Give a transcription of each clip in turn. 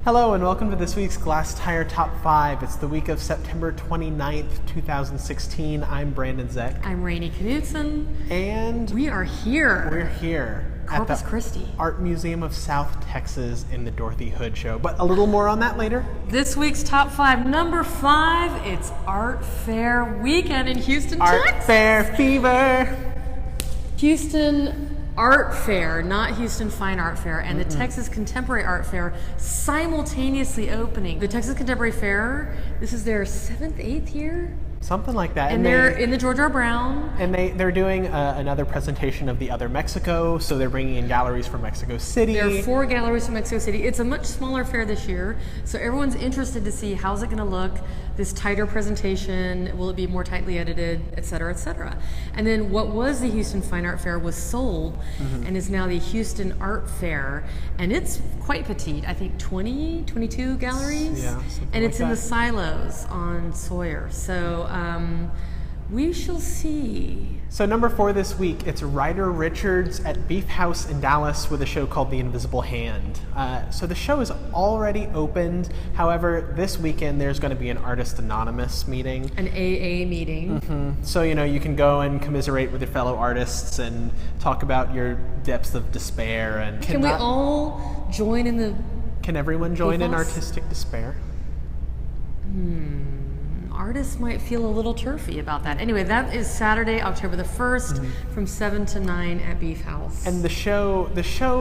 Hello and welcome to this week's Glasstire Top 5. It's the week of September 29th, 2016. I'm Brandon Zech. I'm Rainey Knudson. And we are here. We're here Corpus at the Christi Art Museum of South Texas in the Dorothy Hood Show. But a little more on that later. This week's Top 5, number 5, it's Art Fair weekend in Houston, Texas. Art Fair fever. Houston Art Fair, not Houston Fine Art Fair, and the Texas Contemporary Art Fair simultaneously opening. The Texas Contemporary Fair, this is their 7th, 8th year? Something like that. And they're in the George R. Brown. And they're doing another presentation of the other Mexico, so they're bringing in galleries from Mexico City. There are 4 galleries from Mexico City. It's a much smaller fair this year, so everyone's interested to see how's it going to look, this tighter presentation, will it be more tightly edited, et cetera, et cetera. And then what was the Houston Fine Art Fair was sold and is now the Houston Art Fair, and it's quite petite. I think 22 galleries, yeah, and it's like in the that. Silos on Sawyer. So we shall see. So number 4 this week, it's Ryder Richards at Beef House in Dallas with a show called The Invisible Hand. So the show is already opened. However, this weekend there's going to be an Artist Anonymous meeting. An AA meeting. So, you can go and commiserate with your fellow artists and talk about your depths of despair. And Can we all join in the... Can everyone join in Beef House? artistic despair? Artists might feel a little turfy about that. Anyway, that is Saturday, October the 1st, from 7 to 9 at Beef House. And the show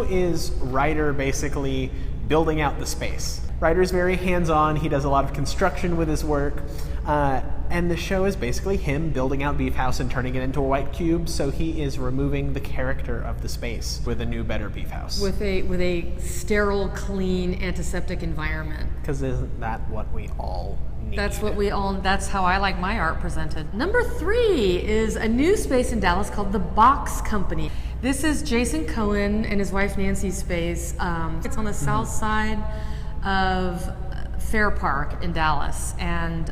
is Ryder basically building out the space. Ryder's very hands-on. He does a lot of construction with his work. And the show is basically him building out Beef House and turning it into a white cube. So he is removing the character of the space with a new, better Beef House. With a sterile, clean, antiseptic environment. Because isn't that what we all need? That's how I like my art presented. Number 3 is a new space in Dallas called The Box Company. This is Jason Cohen and his wife Nancy's space. It's on the south side of Fair Park in Dallas, and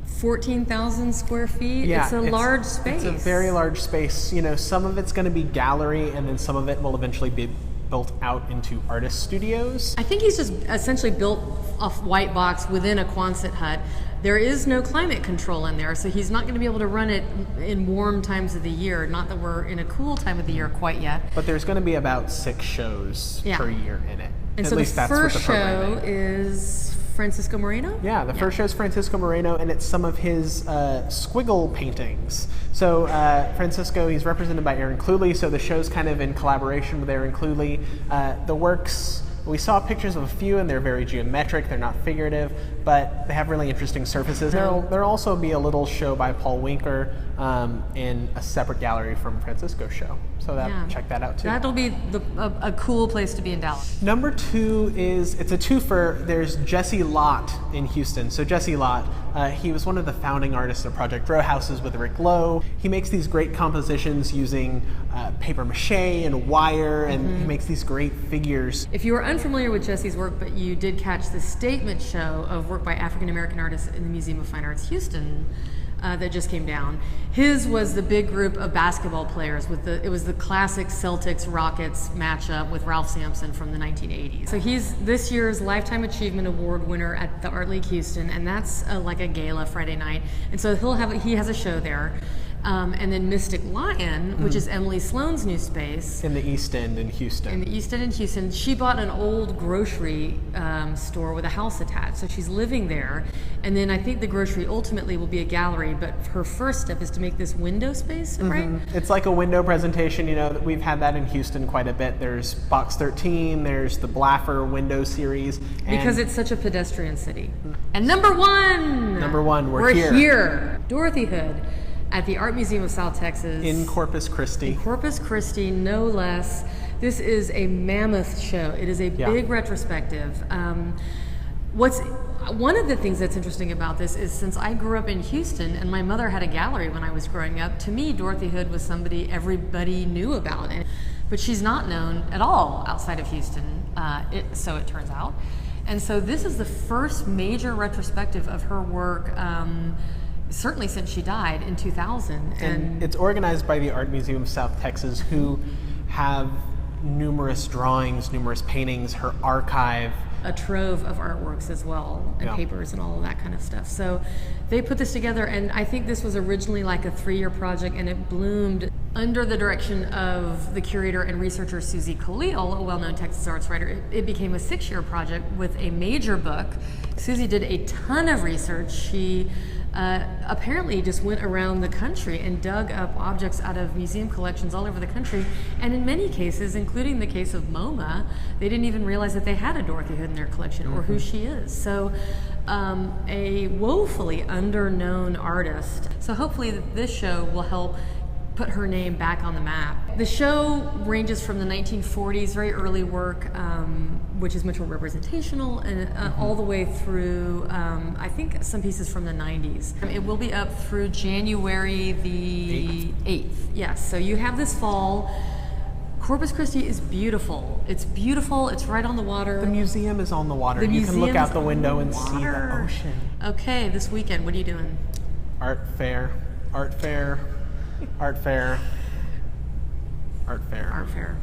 14,000 square feet. Yeah, it's a large space. It's a very large space. Some of it's going to be gallery, and then some of it will eventually be built out into artist studios. I think he's just essentially built a white box within a Quonset hut. There is no climate control in there, so he's not going to be able to run it in warm times of the year. Not that we're in a cool time of the year quite yet. But there's going to be about 6 shows per year in it. And At so least the that's first what the program show is Francisco Moreno? Yeah, the first show is Francisco Moreno, and it's some of his squiggle paintings. So Francisco, he's represented by Aaron Cluley, so the show's kind of in collaboration with Aaron Cluley. The works, we saw pictures of a few, and they're very geometric, they're not figurative, but they have really interesting surfaces. There'll also be a little show by Paul Winker in a separate gallery from Francisco's show. So check that out too. That'll be a cool place to be in Dallas. Number 2 it's a twofer. There's Jesse Lott in Houston. So Jesse Lott, he was one of the founding artists of Project Row Houses with Rick Lowe. He makes these great compositions using paper mache and wire, and he makes these great figures. If you are unfamiliar with Jesse's work, but you did catch the statement show of work by African American artists in the Museum of Fine Arts Houston, that just came down. His was the big group of basketball players it was the classic Celtics Rockets matchup with Ralph Sampson from the 1980s. So he's this year's Lifetime Achievement Award winner at the Art League Houston, and that's like a gala Friday night. And so he has a show there. And then Mystic Lyon, which is Emily Sloan's new space. In the East End in Houston. In the East End in Houston. She bought an old grocery store with a house attached, so she's living there. And then I think the grocery ultimately will be a gallery, but her first step is to make this window space, right? It's like a window presentation. We've had that in Houston quite a bit. There's Box 13, there's the Blaffer window series. Because it's such a pedestrian city. And number 1! Number 1, we're here. Dorothy Hood at the Art Museum of South Texas. In Corpus Christi. In Corpus Christi, no less. This is a mammoth show. It is a big retrospective. One of the things that's interesting about this is, since I grew up in Houston and my mother had a gallery when I was growing up, to me Dorothy Hood was somebody everybody knew about. But she's not known at all outside of Houston, so it turns out. And so this is the first major retrospective of her work, certainly since she died in 2000. And it's organized by the Art Museum of South Texas, who have numerous drawings, numerous paintings. Her archive a trove of artworks as well, and papers and all of that kind of stuff. So they put this together, and I think this was originally like a 3-year project, and it bloomed under the direction of the curator and researcher Susie Khalil, a well-known Texas arts writer. It became a 6-year project with a major book. Susie did a ton of research. She apparently just went around the country and dug up objects out of museum collections all over the country, and in many cases, including the case of MoMA, they didn't even realize that they had a Dorothy Hood in their collection or who she is. So a woefully underknown artist. So hopefully this show will help put her name back on the map. The show ranges from the 1940s, very early work, which is much more representational, and all the way through, I think, some pieces from the 90s. It will be up through January the 8th. Yes, so you have this fall. Corpus Christi is beautiful. It's beautiful. It's right on the water. The museum is on the water. You can look out the window and see the ocean. Okay, this weekend, what are you doing? Art fair. Art fair. Art fair. Art fair. Art fair.